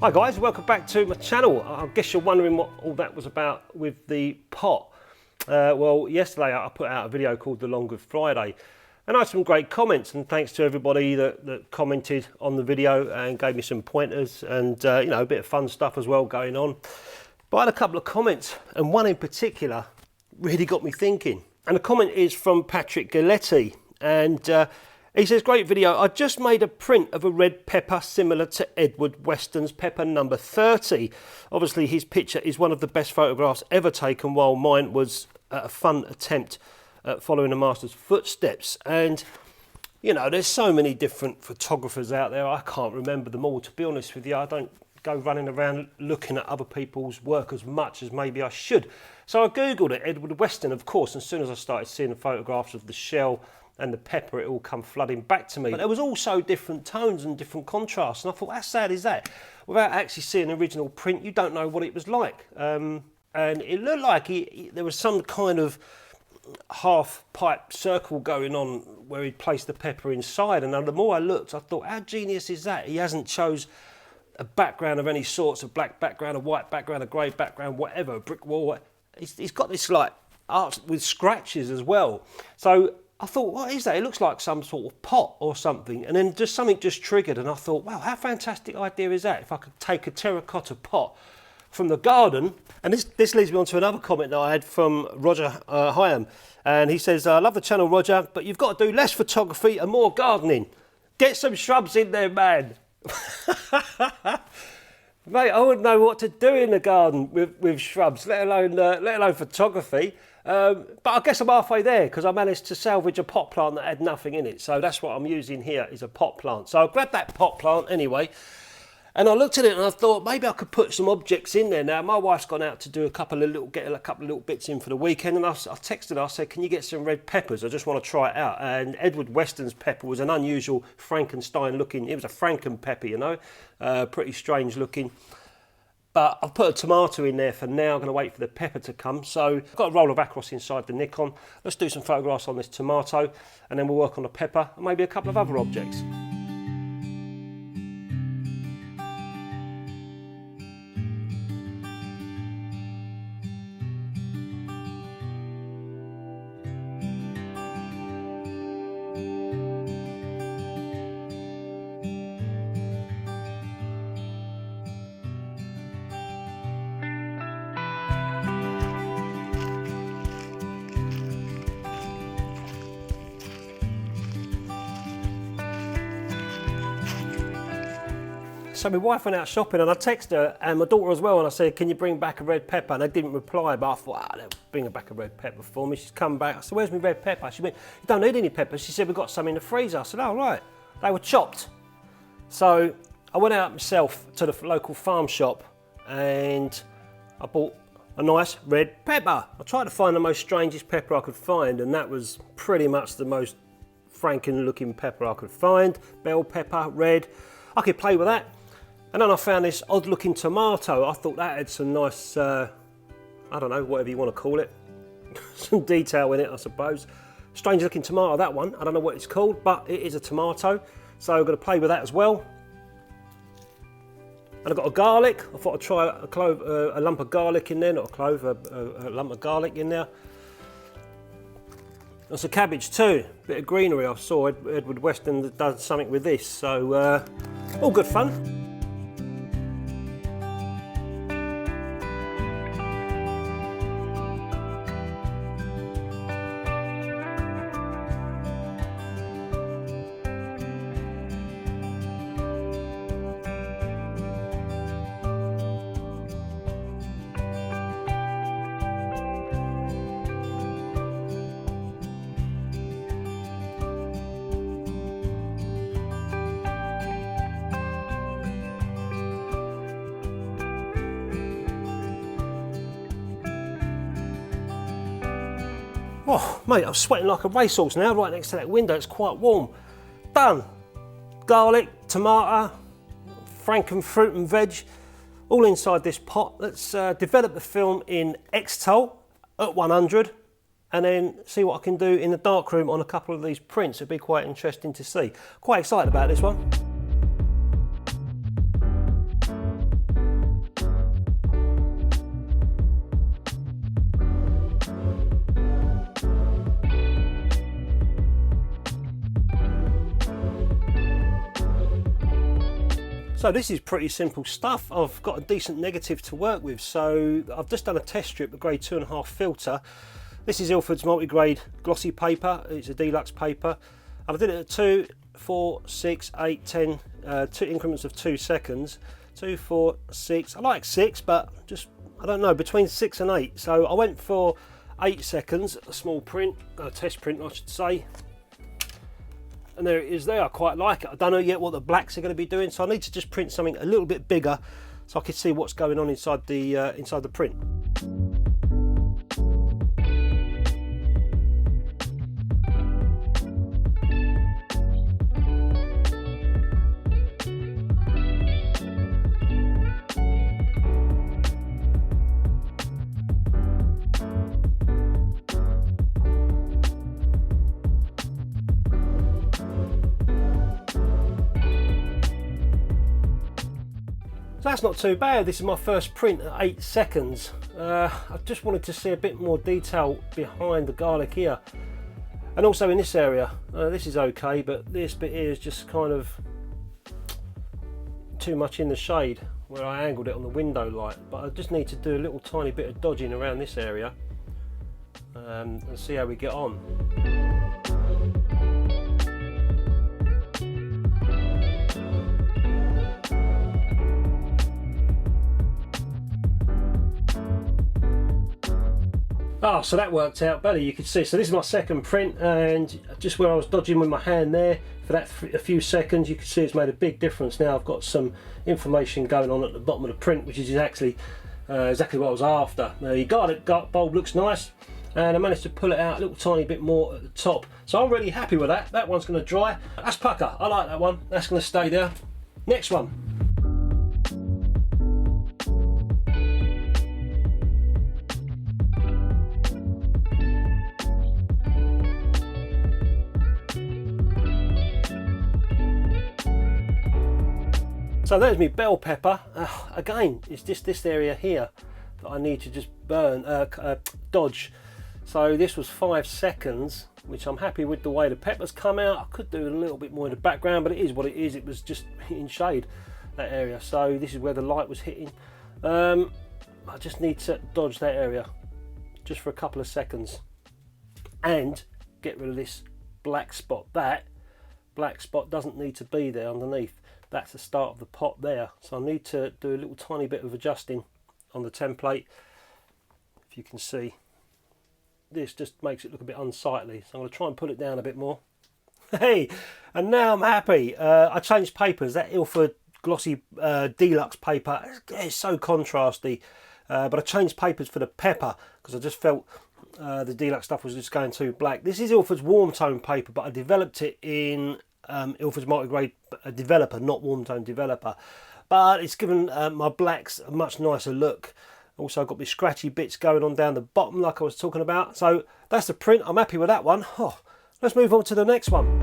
Hi guys, welcome back to my channel. I guess you're wondering what all that was about with the pot. Well, yesterday I put out a video called The Long Good Friday, and I had some great comments, and thanks to everybody that commented on the video and gave me some pointers and you know, a bit of fun stuff as well going on. But I had a couple of comments, and one in particular really got me thinking. And the comment is from Patrick Galletti, and he says, great video, I just made a print of a red pepper similar to Edward Weston's pepper number 30. Obviously his picture is one of the best photographs ever taken, while mine was a fun attempt at following the master's footsteps. And you know, there's so many different photographers out there, I can't remember them all, to be honest with you. I don't go running around looking at other people's work as much as maybe I should. So I googled it, Edward Weston, of course, and as soon as I started seeing the photographs of the shell and the pepper, it all come flooding back to me. But there was also different tones and different contrasts, and I thought, how sad is that? Without actually seeing the original print, you don't know what it was like. And it looked like there was some kind of half pipe circle going on where he'd placed the pepper inside, and the more I looked, I thought, how genius is that? He hasn't chose a background of any sorts, a black background, a white background, a grey background, whatever, a brick wall. He's got this like art with scratches as well. So I thought, what is that? It looks like some sort of pot or something. And then just something just triggered, and I thought, wow, how fantastic idea is that? If I could take a terracotta pot from the garden. And this leads me on to another comment that I had from Roger Hyam. And he says, I love the channel, Roger, but you've got to do less photography and more gardening. Get some shrubs in there, man. Mate, I wouldn't know what to do in the garden with shrubs, let alone photography. But I guess I'm halfway there, because I managed to salvage a pot plant that had nothing in it. So that's what I'm using here, is a pot plant. So I grabbed that pot plant anyway, and I looked at it and I thought maybe I could put some objects in there. Now my wife's gone out to do get a couple of little bits in for the weekend, and I texted her, I said, can you get some red peppers? I just want to try it out. And Edward Weston's pepper was an unusual Frankenstein looking, it was a Franken pepper, you know, pretty strange looking. But I've put a tomato in there for now. I'm going to wait for the pepper to come. So I've got a roll of Acros inside the Nikon. Let's do some photographs on this tomato, and then we'll work on the pepper and maybe a couple of other objects. So my wife went out shopping, and I texted her and my daughter as well, and I said, can you bring back a red pepper? And they didn't reply, but I thought, they'll bring back a red pepper for me. She's come back. I said, where's my red pepper? She went, you don't need any peppers. She said, we've got some in the freezer. I said, oh, right. They were chopped. So I went out myself to the local farm shop, and I bought a nice red pepper. I tried to find the most strangest pepper I could find, and that was pretty much the most Franken looking pepper I could find. Bell pepper, red. I could play with that. And then I found this odd looking tomato. I thought that had some nice, I don't know, whatever you want to call it. Some detail in it, I suppose. Strange looking tomato, that one. I don't know what it's called, but it is a tomato. So I'm going to play with that as well. And I've got a garlic. I thought I'd try a lump of garlic in there, not a clove, a lump of garlic in there. There's a cabbage too, bit of greenery. I saw Edward Weston does something with this, so all good fun. Oh, mate, I'm sweating like a racehorse now, right next to that window. It's quite warm. Done. Garlic, tomato, Franken fruit and veg, all inside this pot. Let's develop the film in X-Tol at 100, and then see what I can do in the darkroom on a couple of these prints. It'd be quite interesting to see. Quite excited about this one. So this is pretty simple stuff. I've got a decent negative to work with. So I've just done a test strip, a grade 2.5 filter. This is Ilford's multi-grade glossy paper. It's a deluxe paper. And I did it at 2, 4, 6, 8, 10, 2 increments of 2 seconds. 2, 4, 6. I like 6, but just, I don't know, between 6 and 8. So I went for 8 seconds, a small print, a test print I should say. And there it is there. I quite like it. I don't know yet what the blacks are going to be doing, so I need to just print something a little bit bigger so I can see what's going on inside the print. So that's not too bad. This is my first print at 8 seconds. I just wanted to see a bit more detail behind the garlic here. And also in this area, this is okay, but this bit here is just kind of too much in the shade where I angled it on the window light. But I just need to do a little tiny bit of dodging around this area and see how we get on. Oh, so that worked out better, you could see. So this is my second print, and just where I was dodging with my hand there for that a few seconds, you can see it's made a big difference. Now I've got some information going on at the bottom of the print, which is exactly what I was after. The garlic bulb looks nice, and I managed to pull it out a little tiny bit more at the top. So I'm really happy with that. That one's going to dry. That's pucker. I like that one. That's going to stay there. Next one. So there's my bell pepper. Again, it's just this area here that I need to just dodge. So this was 5 seconds, which I'm happy with the way the peppers come out. I could do a little bit more in the background, but it is what it is. It was just in shade, that area. So this is where the light was hitting. I just need to dodge that area just for a couple of seconds and get rid of this black spot. That black spot doesn't need to be there underneath. That's the start of the pot there, so I need to do a little tiny bit of adjusting on the template. If you can see, this just makes it look a bit unsightly, so I'm going to try and pull it down a bit more. Hey, and now I'm happy. I changed papers. That Ilford glossy deluxe paper is so contrasty, but I changed papers for the pepper because I just felt the deluxe stuff was just going too black. This is Ilford's warm tone paper, but I developed it in Ilford's multi-grade developer, not warm tone developer, but it's given my blacks a much nicer look. Also I've got these scratchy bits going on down the bottom like I was talking about. So that's the print. I'm happy with that one. Let's move on to the next one.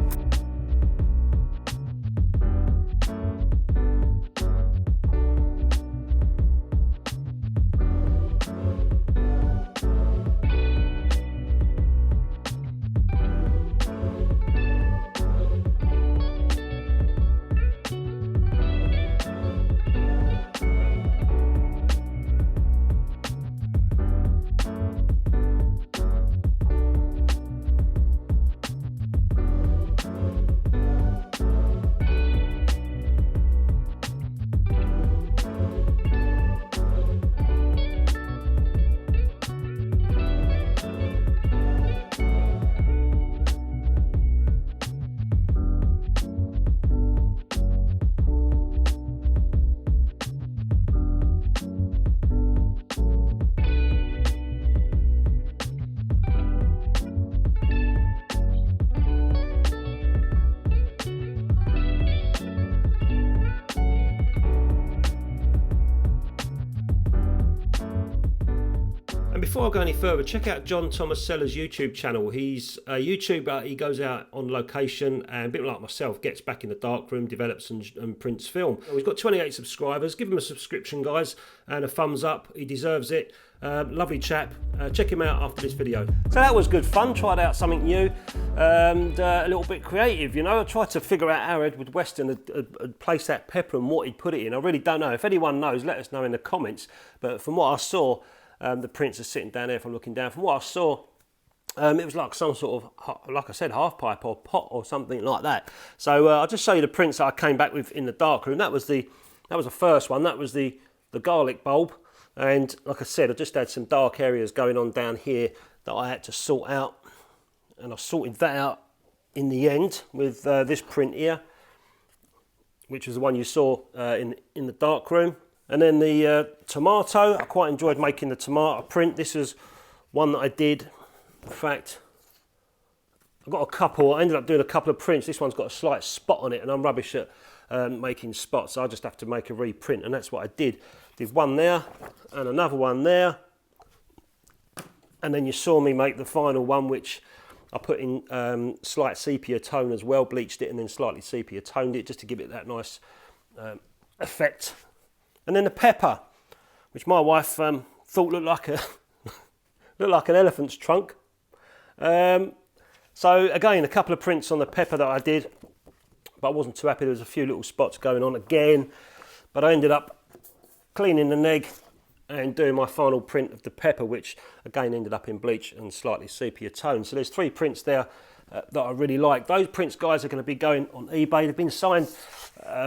before I go any further, check out John Thomas Sellers' YouTube channel. He's a YouTuber. He goes out on location and, a bit like myself, gets back in the darkroom, develops and prints film. We've got 28 subscribers. Give him a subscription, guys, and a thumbs up. He deserves it. Lovely chap. Check him out after this video. So that was good fun. Tried out something new and a little bit creative, you know. I tried to figure out how Edward Weston had placed that pepper and what he'd put it in. I really don't know. If anyone knows, let us know in the comments. But from what I saw, the prints are sitting down there if I'm looking down. From what I saw, it was like some sort of, like I said, half pipe or pot or something like that. So I'll just show you the prints that I came back with in the darkroom. That was the first one. That was the garlic bulb. And like I said, I just had some dark areas going on down here that I had to sort out. And I sorted that out in the end with this print here, which was the one you saw in the darkroom. And then the tomato, I quite enjoyed making the tomato print. This is one that I did. In fact, I got a couple. I ended up doing a couple of prints. This one's got a slight spot on it, and I'm rubbish at making spots. So I just have to make a reprint, and that's what I did. Did one there, and another one there. And then you saw me make the final one, which I put in slight sepia tone as well, bleached it and then slightly sepia toned it just to give it that nice effect. And then the pepper, which my wife thought looked like an elephant's trunk. So again, a couple of prints on the pepper that I did, but I wasn't too happy. There was a few little spots going on again, but I ended up cleaning the neg and doing my final print of the pepper, which again ended up in bleach and slightly sepia tone. So there's 3 prints there that I really like. Those prints, guys, are going to be going on eBay. They've been signed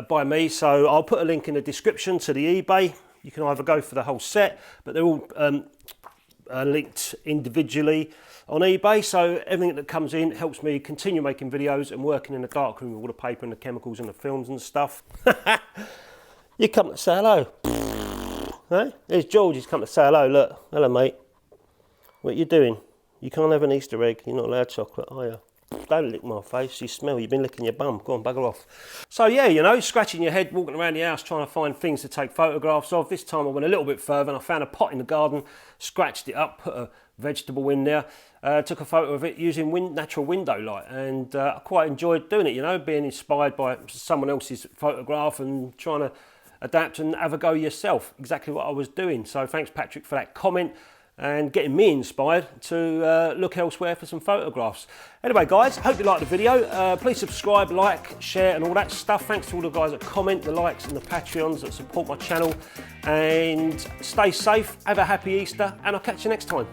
by me, so I'll put a link in the description to the eBay. You can either go for the whole set, but they're all linked individually on eBay, so everything that comes in helps me continue making videos and working in the darkroom with all the paper and the chemicals and the films and stuff. You come to say hello. Hey? There's George, he's come to say hello. Look, hello mate. What you doing? You can't have an Easter egg, you're not allowed chocolate, are you? Don't lick my face, you smell, you've been licking your bum. Go on, bugger off. So yeah, you know, scratching your head, walking around the house trying to find things to take photographs of. This time I went a little bit further and I found a pot in the garden, scratched it up, put a vegetable in there, took a photo of it using natural window light, and I quite enjoyed doing it, you know, being inspired by someone else's photograph and trying to adapt and have a go yourself. Exactly what I was doing. So thanks Patrick for that comment and getting me inspired to look elsewhere for some photographs. Anyway guys, hope you liked the video. Please subscribe, like, share and all that stuff. Thanks to all the guys that comment, the likes and the Patreons that support my channel. And stay safe, have a happy Easter, and I'll catch you next time.